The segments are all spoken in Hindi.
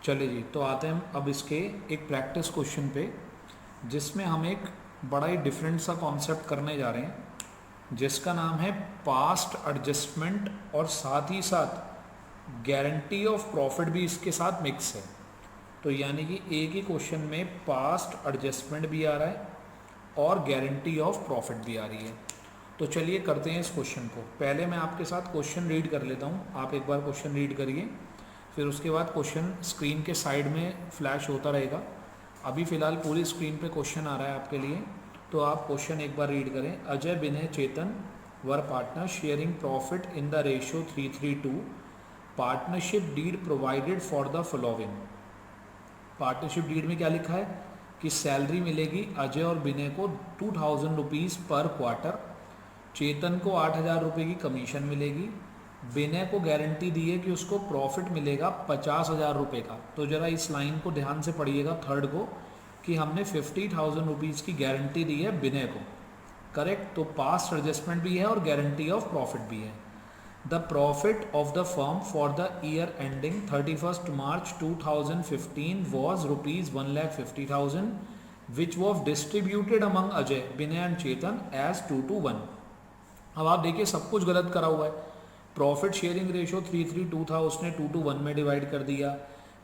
चलिए जी, तो आते हैं हम अब इसके एक प्रैक्टिस क्वेश्चन पे, जिसमें हम एक बड़ा ही डिफरेंट सा कॉन्सेप्ट करने जा रहे हैं, जिसका नाम है पास्ट एडजस्टमेंट, और साथ ही साथ गारंटी ऑफ प्रॉफिट भी इसके साथ मिक्स है। तो यानी कि एक ही क्वेश्चन में पास्ट एडजस्टमेंट भी आ रहा है और गारंटी ऑफ प्रॉफिट भी आ रही है। तो चलिए करते हैं इस क्वेश्चन को। पहले मैं आपके साथ क्वेश्चन रीड कर लेता हूँ, आप एक बार क्वेश्चन रीड करिए, फिर उसके बाद क्वेश्चन स्क्रीन के साइड में फ्लैश होता रहेगा। अभी फ़िलहाल पूरी स्क्रीन पे क्वेश्चन आ रहा है आपके लिए, तो आप क्वेश्चन एक बार रीड करें। Ajay, Vinay, Chetan were partner sharing profit in the ratio 3:3. Partnership deed provided for the following. Partnership deed में क्या लिखा है कि सैलरी मिलेगी अजय और विनय को 2000 रुपीज़ पर क्वार्टर, चेतन को 8000 रुपये की कमीशन मिलेगी, विनय को गारंटी दी है कि उसको प्रॉफिट मिलेगा 50,000 रुपये का। तो ज़रा इस लाइन को ध्यान से पढ़िएगा, थर्ड को, कि हमने 50,000 रुपीज़ की गारंटी दी है विनय को। करेक्ट। तो पास्ट एडजस्टमेंट भी है और गारंटी ऑफ प्रॉफिट भी है। The profit of the firm for the year ending 31 March 2015 was ₹1,50,000 which was distributed among Ajay, Vinay and Chetan as 2:1। अब आप देखिए सब कुछ गलत करा हुआ है। प्रॉफिट शेयरिंग रेशियो 3:3 था, उसने 2:1 में डिवाइड कर दिया।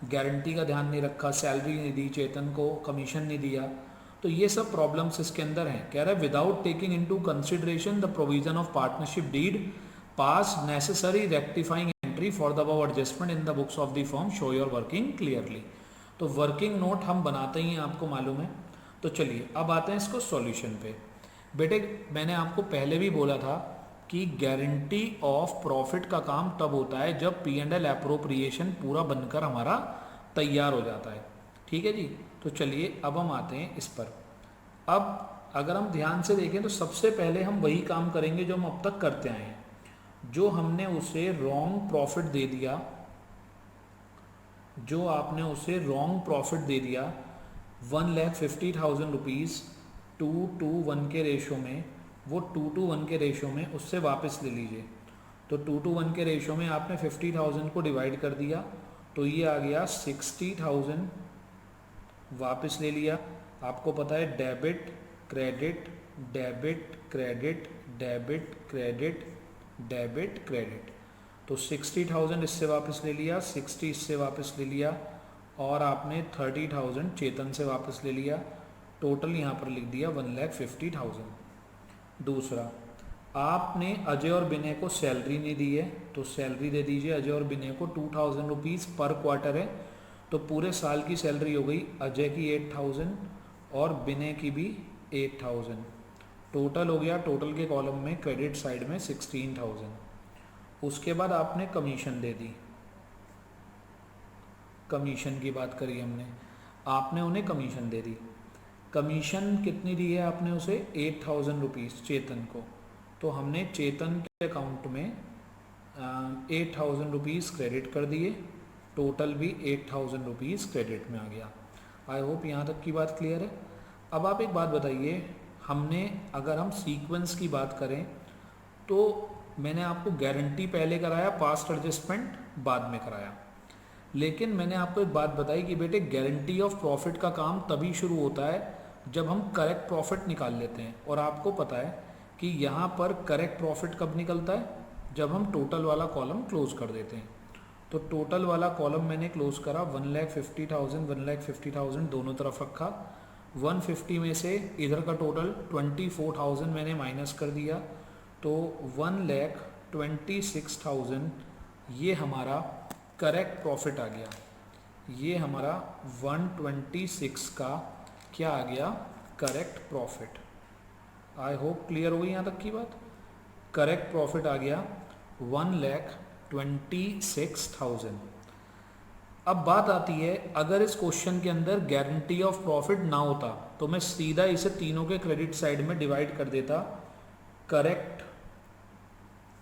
गारंटी का ध्यान नहीं रखा, सैलरी नहीं दी चेतन को, कमीशन नहीं दिया। तो ये सब प्रॉब्लम्स इसके अंदर हैं। कह रहा है without taking into consideration the provision of partnership deed pass necessary rectifying entry for the above adjustment in the books of the firm show your working clearly. तो वर्किंग नोट हम बनाते ही हैं, आपको मालूम है। तो चलिए अब आते हैं इसको सॉल्यूशन पे। बेटे मैंने आपको पहले भी बोला था कि गारंटी ऑफ प्रॉफिट का काम तब होता है जब P&L एप्रोप्रिएशन पूरा बनकर हमारा तैयार हो जाता है। ठीक है जी। तो चलिए अब हम आते हैं इस पर। अब अगर हम ध्यान से देखें तो सबसे पहले हम वही काम करेंगे जो हम अब तक करते आए हैं। जो हमने उसे रॉन्ग प्रॉफिट दे दिया, जो आपने उसे रॉन्ग प्रॉफिट दे दिया 1,50,000 रुपीज़ 2:1 के रेशो में, वो 2:1 के रेशो में उससे वापस ले लीजिए। तो 2:1 के रेशो में आपने 50,000 को डिवाइड कर दिया, तो ये आ गया 60,000, वापस ले लिया। आपको पता है debit credit debit credit debit credit debit credit. तो 60,000 इससे वापस ले लिया, 60 इससे वापस ले लिया, और आपने 30,000 चेतन से वापस ले लिया। टोटल यहाँ पर लिख दिया 1,50,000। दूसरा, आपने अजय और विनय को सैलरी नहीं दी है, तो सैलरी दे दीजिए। अजय और विनय को 2,000 रुपीज़ पर क्वार्टर है, तो पूरे साल की सैलरी हो गई अजय की 8,000 और विनय की भी 8,000। टोटल हो गया, टोटल के कॉलम में क्रेडिट साइड में 16,000। उसके बाद आपने कमीशन दे दी, कमीशन की बात करी हमने, आपने उन्हें कमीशन दे दी। कमीशन कितनी दी है आपने उसे? 8,000 रुपीज़ चेतन को। तो हमने चेतन के अकाउंट में 8,000 रुपीज़ क्रेडिट कर दिए, टोटल भी 8,000 रुपीज़ क्रेडिट में आ गया। आई होप यहाँ तक की बात क्लियर है। अब आप एक बात बताइए, हमने अगर हम सीक्वेंस की बात करें तो मैंने आपको गारंटी पहले कराया, पास्ट एडजस्टमेंट बाद में कराया। लेकिन मैंने आपको एक बात बताई कि बेटे गारंटी ऑफ प्रॉफिट का काम तभी शुरू होता है जब हम करेक्ट प्रॉफिट निकाल लेते हैं। और आपको पता है कि यहाँ पर करेक्ट प्रॉफिट कब निकलता है? जब हम टोटल वाला कॉलम क्लोज कर देते हैं। तो टोटल वाला कॉलम मैंने क्लोज करा, 1,50,000 1,50,000 दोनों तरफ रखा। 150 में से इधर का टोटल 24,000 मैंने माइनस कर दिया, तो 1,26,000 ये हमारा करेक्ट प्रॉफिट आ गया। ये हमारा 126 का क्या आ गया? Correct profit. I hope clear हो गई यहाँ तक की बात। करेक्ट प्रॉफिट आ गया 1,26,000। अब बात आती है, अगर इस क्वेश्चन के अंदर गारंटी ऑफ प्रॉफिट ना होता तो मैं सीधा इसे तीनों के क्रेडिट साइड में डिवाइड कर देता करेक्ट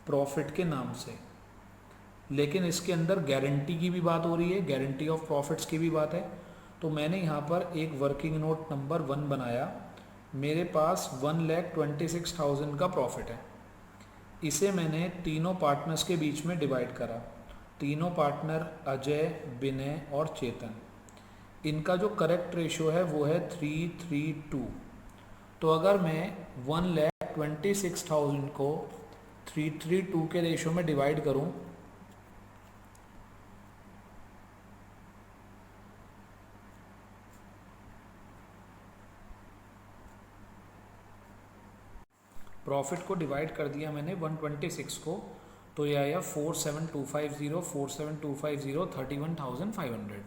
प्रॉफिट के नाम से। लेकिन इसके अंदर गारंटी की भी बात हो रही है, गारंटी ऑफ प्रॉफिट्स की भी बात है। तो मैंने यहाँ पर एक वर्किंग नोट नंबर 1 बनाया। मेरे पास 1,26,000 का प्रॉफिट है, इसे मैंने तीनों पार्टनर्स के बीच में डिवाइड करा। तीनों पार्टनर अजय, विनय और चेतन, इनका जो करेक्ट रेशियो है वो है 3:3:2। तो अगर मैं 1,26,000 को 3:3:2 के रेशियो में डिवाइड करूं, प्रॉफिट को डिवाइड कर दिया मैंने 126 को, तो यह आया 47250, 47250, 31,500।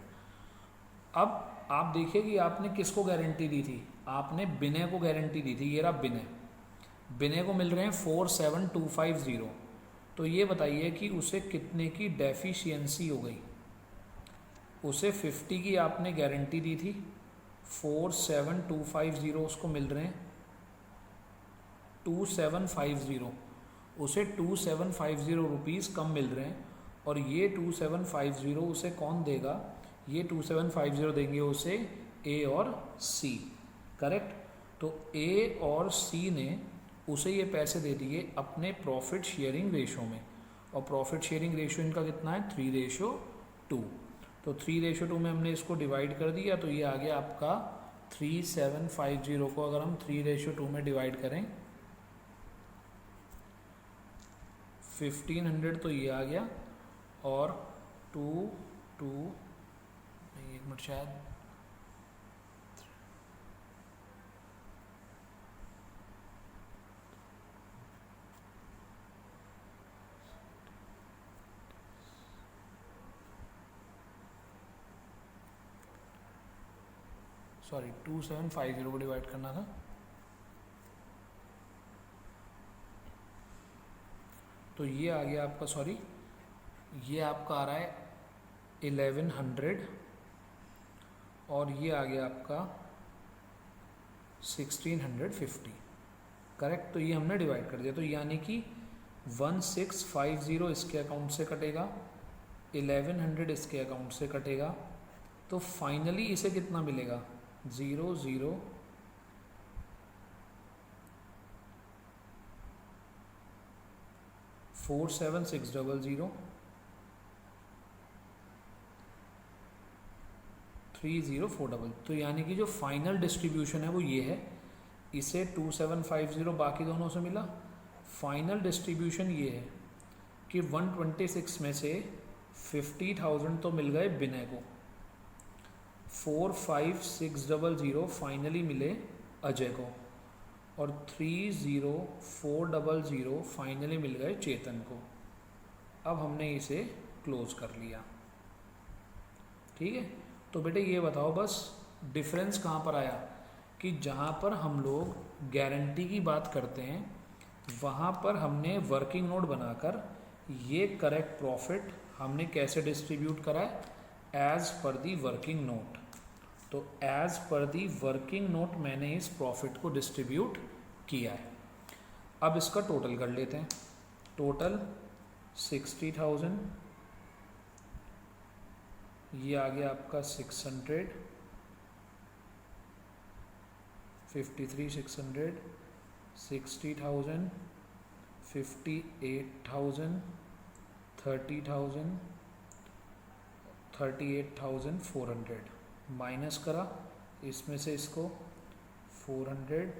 अब आप देखिए कि आपने किसको गारंटी दी थी, आपने विनय को गारंटी दी थी। ये रहा विनय, विनय को मिल रहे हैं 47250। तो ये बताइए कि उसे कितने की डेफिशिएंसी हो गई। उसे 50 की आपने गारंटी दी थी, 47250 उसको मिल रहे हैं 2750, उसे 2750 रुपीज़ कम मिल रहे हैं। और ये 2750 उसे कौन देगा, ये 2750 देंगे उसे ए और सी, करेक्ट। तो ए और सी ने उसे ये पैसे दे दिए अपने प्रॉफिट शेयरिंग रेशो में, और प्रॉफिट शेयरिंग रेशो इनका कितना है 3:2। तो 3:2 में हमने इसको डिवाइड कर दिया, तो ये आ गया आपका 3750 को अगर हम 3:2 में डिवाइड करें 1500 तो ये आ गया, और 1 मिनट शायद, सॉरी 2750 को डिवाइड करना था। तो ये आ गया आपका, सॉरी ये आपका आ रहा है 1100, और ये आ गया आपका 1650, करेक्ट। तो ये हमने डिवाइड कर दिया, तो यानी कि 1650 इसके अकाउंट से कटेगा, 1100 इसके अकाउंट से कटेगा, तो फाइनली इसे कितना मिलेगा 00 47600 3040। तो यानी कि जो फाइनल डिस्ट्रीब्यूशन है वो ये है, इसे 2750 बाकी दोनों से मिला, फाइनल डिस्ट्रीब्यूशन ये है कि 126 में से 50,000 तो मिल गए विनय को, 45600 फाइनली मिले अजय को, और 30400 फाइनली मिल गए चेतन को। अब हमने इसे क्लोज कर लिया, ठीक है। तो बेटे ये बताओ बस डिफरेंस कहाँ पर आया, कि जहाँ पर हम लोग गारंटी की बात करते हैं वहाँ पर हमने वर्किंग नोट बनाकर ये करेक्ट प्रॉफिट हमने कैसे डिस्ट्रीब्यूट करा है, as per the working note. तो as per the working note मैंने इस प्रॉफिट को डिस्ट्रीब्यूट किया है। अब इसका टोटल कर लेते हैं, टोटल 60,000, ये आ गया आपका 600, 53,600, 60,000, 58,000, 30,000, 38,400 माइनस करा इसमें से इसको 400,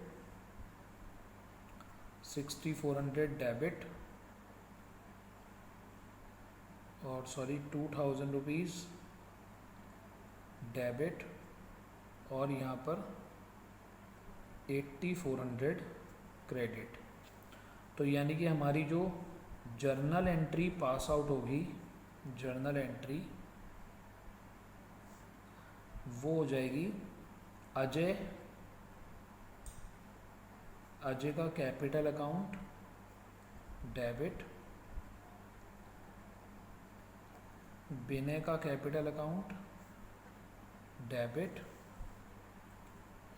6,400 डेबिट, और सॉरी 2,000 रुपीज़ डेबिट, और यहाँ पर 8,400 क्रेडिट। तो यानी कि हमारी जो जर्नल एंट्री पास आउट होगी, जर्नल एंट्री वो हो जाएगी अजय का कैपिटल अकाउंट डेबिट, विनय का कैपिटल अकाउंट डेबिट,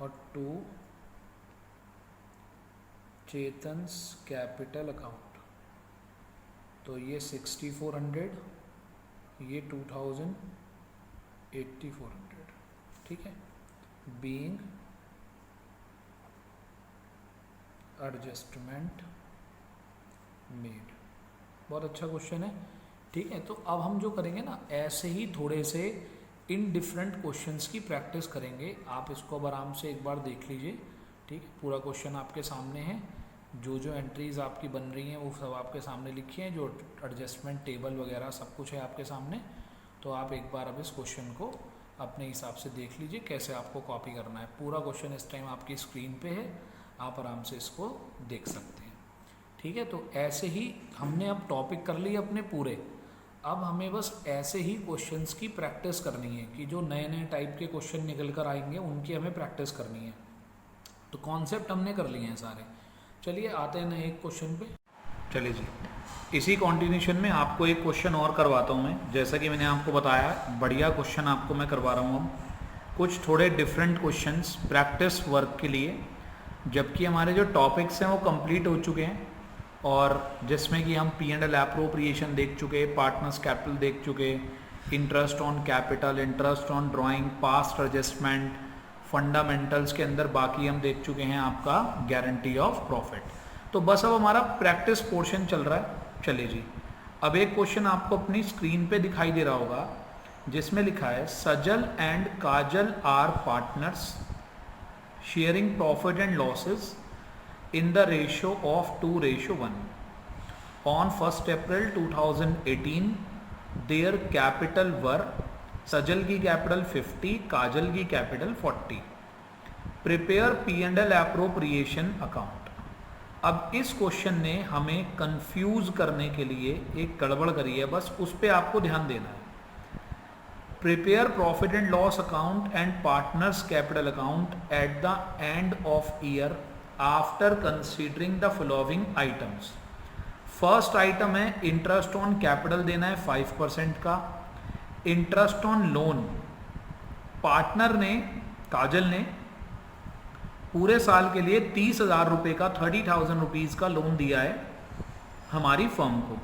और 2 चेतन्स कैपिटल अकाउंट। तो ये 6,400, ये 2,000, 8,400, ठीक है। Being adjustment made. बहुत अच्छा क्वेश्चन है, ठीक है, तो अब हम जो करेंगे ना, ऐसे ही थोड़े से इन डिफरेंट क्वेश्चंस की प्रैक्टिस करेंगे। आप इसको अब आराम से एक बार देख लीजिए। ठीक है, पूरा क्वेश्चन आपके सामने है, जो जो एंट्रीज आपकी बन रही हैं वो सब आपके सामने लिखी हैं, जो एडजस्टमेंट टेबल वगैरह सब कुछ है आपके सामने। तो आप एक बार अब इस क्वेश्चन को अपने हिसाब से देख लीजिए कैसे आपको कॉपी करना है। पूरा क्वेश्चन इस टाइम आपकी स्क्रीन पे है, आप आराम से इसको देख सकते हैं। ठीक है, तो ऐसे ही हमने अब टॉपिक कर लिए अपने पूरे। अब हमें बस ऐसे ही क्वेश्चंस की प्रैक्टिस करनी है कि जो नए नए टाइप के क्वेश्चन निकल कर आएंगे उनकी हमें प्रैक्टिस करनी है। तो कॉन्सेप्ट हमने कर लिए हैं सारे। चलिए आते हैं नए एक क्वेश्चन पे। चलिए जी, इसी कॉन्टिन्यूशन में आपको एक क्वेश्चन और करवाता हूँ मैं। जैसा कि मैंने आपको बताया, बढ़िया क्वेश्चन आपको मैं करवा रहा हूँ अब। कुछ थोड़े डिफरेंट क्वेश्चंस प्रैक्टिस वर्क के लिए, जबकि हमारे जो टॉपिक्स हैं वो कंप्लीट हो चुके हैं, और जिसमें कि हम P&L एप्रोप्रिएशन देख चुके, पार्टनर्स कैपिटल देख चुके, interest on capital, interest on drawing, past adjustment, fundamentals के अंदर बाकी हम देख चुके हैं आपका गारंटी ऑफ प्रॉफिट। तो बस अब हमारा प्रैक्टिस पोर्शन चल रहा है। चलिए जी, अब एक क्वेश्चन आपको अपनी स्क्रीन पे दिखाई दे रहा होगा, जिसमें लिखा है Sajal and Kajal are partners sharing profit and losses in the ratio of 2:1. On 1st April 2018, their capital were, सजल की कैपिटल 50, काजल की capital 40. Prepare P&L appropriation account. अब इस क्वेश्चन ने हमें कंफ्यूज करने के लिए एक गड़बड़ करी है, बस उस पर आपको ध्यान देना है। Prepare profit and loss account and partners capital account at the end of year after considering the following items. First item है इंटरेस्ट ऑन कैपिटल देना है 5% का। इंटरेस्ट ऑन लोन, पार्टनर ने, काजल ने पूरे साल के लिए 30,000 रुपये का, 30,000 रुपीज़ का लोन दिया है हमारी फर्म को।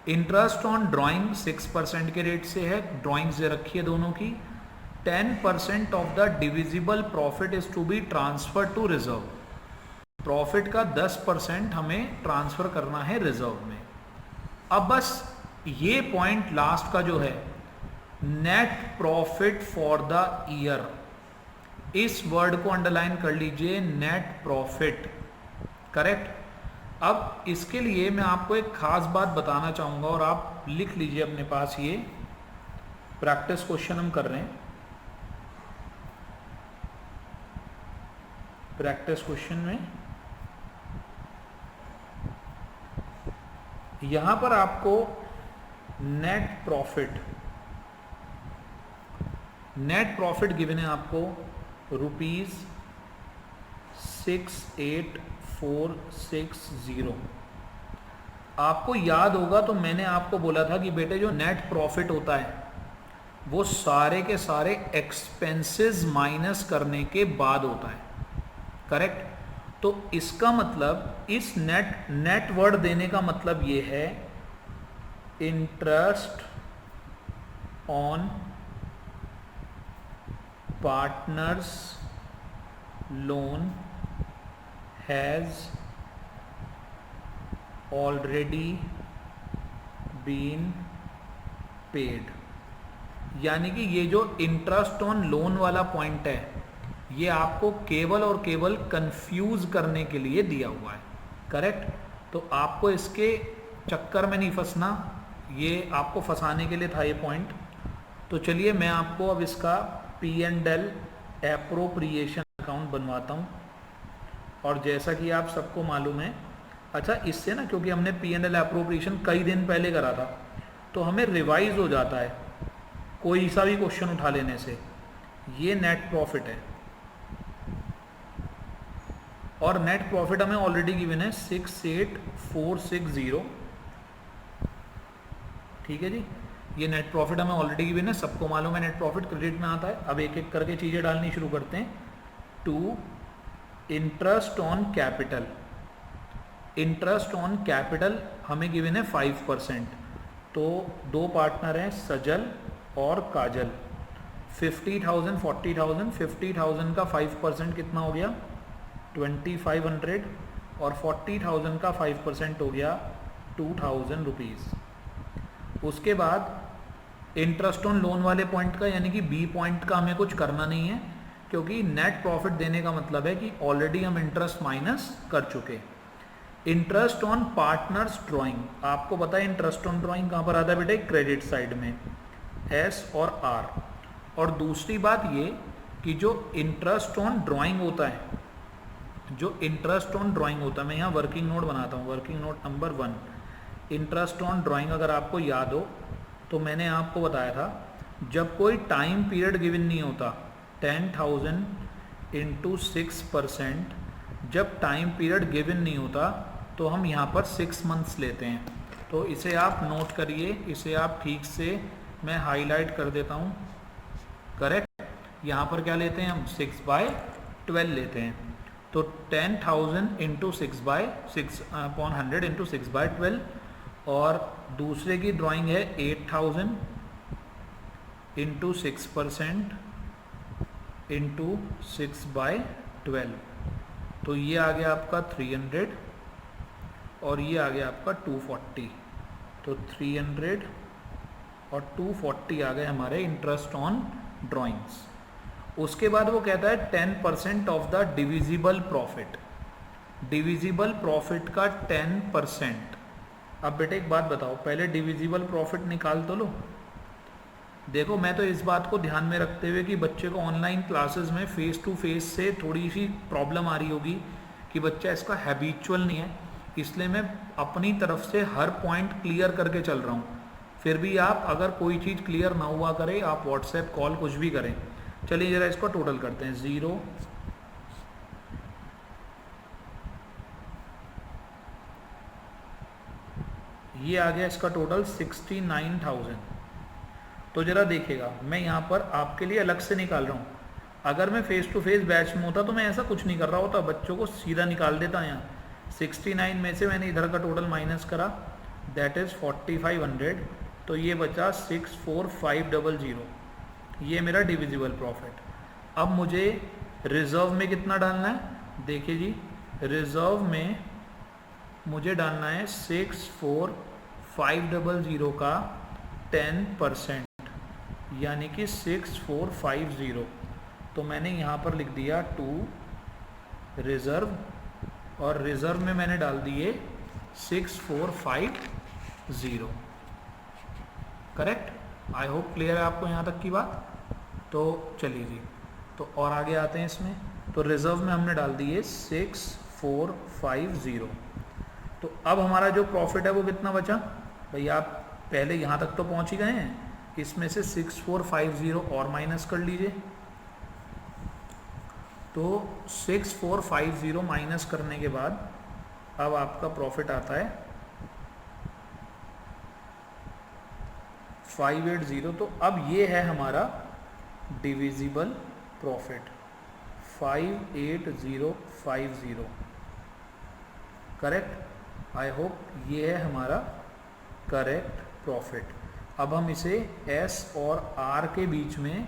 इंटरेस्ट ऑन ड्राइंग 6% के रेट से है, ड्राइंग्स दे रखी है दोनों की। 10% of the divisible profit is to be transfer to reserve. Profit का 10% हमें ट्रांसफर करना है रिजर्व में। अब बस ये पॉइंट लास्ट का जो है, net profit for the year, इस वर्ड को अंडरलाइन कर लीजिए, नेट प्रॉफिट। करेक्ट। अब इसके लिए मैं आपको एक खास बात बताना चाहूंगा, और आप लिख लीजिए अपने पास, ये प्रैक्टिस क्वेश्चन हम कर रहे हैं। प्रैक्टिस क्वेश्चन में यहां पर आपको नेट प्रॉफिट गिवन है आपको ₹68,460। आपको याद होगा तो मैंने आपको बोला था कि बेटे जो नेट प्रॉफिट होता है वो सारे के सारे एक्सपेंसेस माइनस करने के बाद होता है। करेक्ट। तो इसका मतलब, इस नेट वर्ड देने का मतलब ये है, interest on partners loan has already been paid. यानी कि ये जो इंटरेस्ट ऑन लोन वाला पॉइंट है, ये आपको केवल और केवल कंफ्यूज करने के लिए दिया हुआ है। करेक्ट। तो आपको इसके चक्कर में नहीं फंसना, ये आपको फंसाने के लिए था ये पॉइंट। तो चलिए मैं आपको अब इसका P&L एप्रोप्रिएशन अकाउंट बनवाता हूँ। और जैसा कि आप सबको मालूम है, अच्छा इससे ना, क्योंकि हमने P&L एप्रोप्रिएशन कई दिन पहले करा था, तो हमें रिवाइज हो जाता है कोई सा भी क्वेश्चन उठा लेने से। ये नेट प्रॉफिट है, और नेट प्रॉफिट हमें ऑलरेडी गिवन है 68,460। ठीक है जी, ये नेट प्रॉफिट हमें ऑलरेडी गिवन है, सबको मालूम है नेट प्रॉफिट क्रेडिट में आता है। अब एक एक करके चीज़ें डालनी शुरू करते हैं। To interest on capital, interest on capital हमें गिवन है 5%। तो दो पार्टनर हैं सजल और काजल। 50,000 40,000, 50,000 का 5% कितना हो गया 2500, और 40,000 का 5% हो गया 2,000 रुपीज़। उसके बाद इंटरेस्ट ऑन लोन वाले पॉइंट का यानी कि बी पॉइंट का हमें कुछ करना नहीं है, क्योंकि नेट प्रॉफिट देने का मतलब है कि ऑलरेडी हम इंटरेस्ट माइनस कर चुके। इंटरेस्ट ऑन पार्टनर्स ड्राइंग, आपको पता है इंटरेस्ट ऑन ड्राइंग कहाँ पर आता है बेटे, क्रेडिट साइड में एस और आर। और दूसरी बात ये कि जो इंटरेस्ट ऑन ड्राइंग होता है, जो इंटरेस्ट ऑन ड्राइंग होता है, मैं यहाँ वर्किंग नोट बनाता हूँ, working note number 1। Interest on drawing अगर आपको याद हो तो मैंने आपको बताया था, जब कोई टाइम पीरियड गिवन नहीं होता, 10,000 इंटू 6%, जब टाइम पीरियड गिवन नहीं होता तो हम यहाँ पर 6 मंथ्स लेते हैं। तो इसे आप नोट करिए, इसे आप ठीक से मैं हाईलाइट कर देता हूँ। करेक्ट, यहाँ पर क्या लेते हैं हम, 6/12 लेते हैं। तो 10,000 इंटू 6/100 इंटू 6/12, और दूसरे की ड्राइंग है 8,000 इंटू 6% इंटू 6/12। तो ये आ गया आपका 300 और ये आ गया आपका 240। तो 300 और 240 आ गए हमारे इंटरेस्ट ऑन ड्राइंग्स। उसके बाद वो कहता है 10% of the divisible profit, divisible profit का 10%। अब बेटे एक बात बताओ, पहले डिविजिबल प्रॉफिट निकाल तो लो। देखो मैं तो इस बात को ध्यान में रखते हुए कि बच्चे को ऑनलाइन क्लासेस में फेस टू फेस से थोड़ी सी प्रॉब्लम आ रही होगी कि बच्चा इसका हैबिचुअल नहीं है, इसलिए मैं अपनी तरफ से हर पॉइंट क्लियर करके चल रहा हूँ। फिर भी आप अगर कोई चीज़ क्लियर ना हुआ करे, आप व्हाट्सएप कॉल कुछ भी करें। चलिए ज़रा इसको टोटल करते हैं। 0 ये आ गया इसका टोटल 69,000। तो ज़रा देखिएगा, मैं यहाँ पर आपके लिए अलग से निकाल रहा हूँ। अगर मैं फेस टू फेस बैच में होता तो मैं ऐसा कुछ नहीं कर रहा होता, बच्चों को सीधा निकाल देता यहाँ। 69 में से मैंने इधर का टोटल माइनस करा, दैट इज़ 4500। तो ये बचा 64500, ये मेरा डिविजिबल प्रॉफिट। अब मुझे रिजर्व में कितना डालना है, देखिए जी, रिजर्व में मुझे डालना है 64500 का 10%, यानी कि 6450। तो मैंने यहाँ पर लिख दिया 2 रिजर्व, और रिजर्व में मैंने डाल दिए 6450। करेक्ट, आई होप क्लियर है आपको यहाँ तक की बात। तो चलिए जी, तो और आगे आते हैं इसमें। तो रिजर्व में हमने डाल दिए 6450। तो अब हमारा जो प्रॉफिट है वो कितना बचा भाई, आप पहले यहाँ तक तो पहुँच ही गए हैं, इसमें से 6450 और माइनस कर लीजिए। तो 6450 माइनस करने के बाद अब आपका प्रॉफिट आता है 580। तो अब ये है हमारा divisible profit 58050। Correct, I hope ये है हमारा करेक्ट प्रॉफिट। अब हम इसे एस और आर के बीच में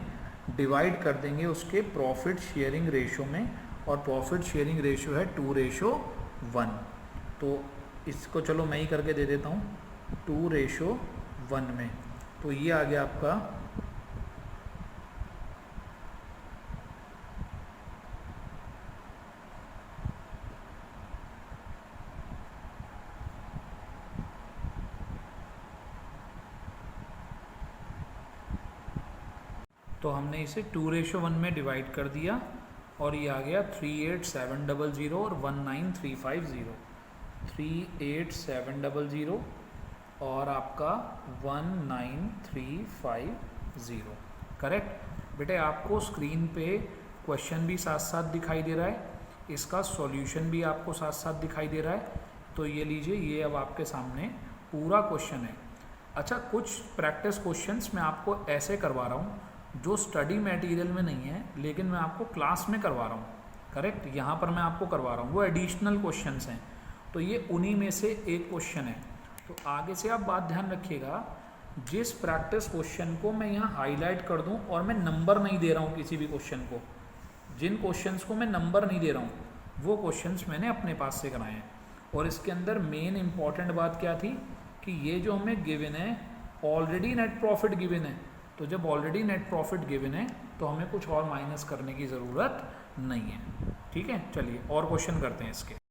डिवाइड कर देंगे उसके प्रॉफिट शेयरिंग रेशो में, और प्रॉफिट शेयरिंग रेशो है 2:1। तो इसको चलो मैं ही करके दे देता हूँ 2:1 में। तो ये आ गया आपका तो हमने इसे 2:1 में डिवाइड कर दिया, और ये आ गया 38700 और 19350। 38700 और आपका 19350। करेक्ट बेटे, आपको स्क्रीन पे क्वेश्चन भी साथ साथ दिखाई दे रहा है, इसका सॉल्यूशन भी आपको साथ साथ दिखाई दे रहा है। तो ये लीजिए, ये अब आपके सामने पूरा क्वेश्चन है। अच्छा, कुछ प्रैक्टिस क्वेश्चंस मैं आपको ऐसे करवा रहा हूँ जो स्टडी मटेरियल में नहीं है, लेकिन मैं आपको क्लास में करवा रहा हूँ। करेक्ट, यहाँ पर मैं आपको करवा रहा हूँ, वो एडिशनल क्वेश्चंस हैं। तो ये उन्हीं में से एक क्वेश्चन है। तो आगे से आप बात ध्यान रखिएगा, जिस प्रैक्टिस क्वेश्चन को मैं यहाँ हाईलाइट कर दूँ और मैं नंबर नहीं दे रहा हूँ किसी भी क्वेश्चन को, जिन क्वेश्चंस को मैं नंबर नहीं दे रहा हूँ वो क्वेश्चंस मैंने अपने पास से कराए हैं। और इसके अंदर मेन इंपॉर्टेंट बात क्या थी कि ये जो हमें गिवन है ऑलरेडी नेट प्रॉफिट गिवन है, तो जब ऑलरेडी नेट प्रॉफिट गिवन है तो हमें कुछ और माइनस करने की ज़रूरत नहीं है। ठीक है, चलिए और क्वेश्चन करते हैं इसके।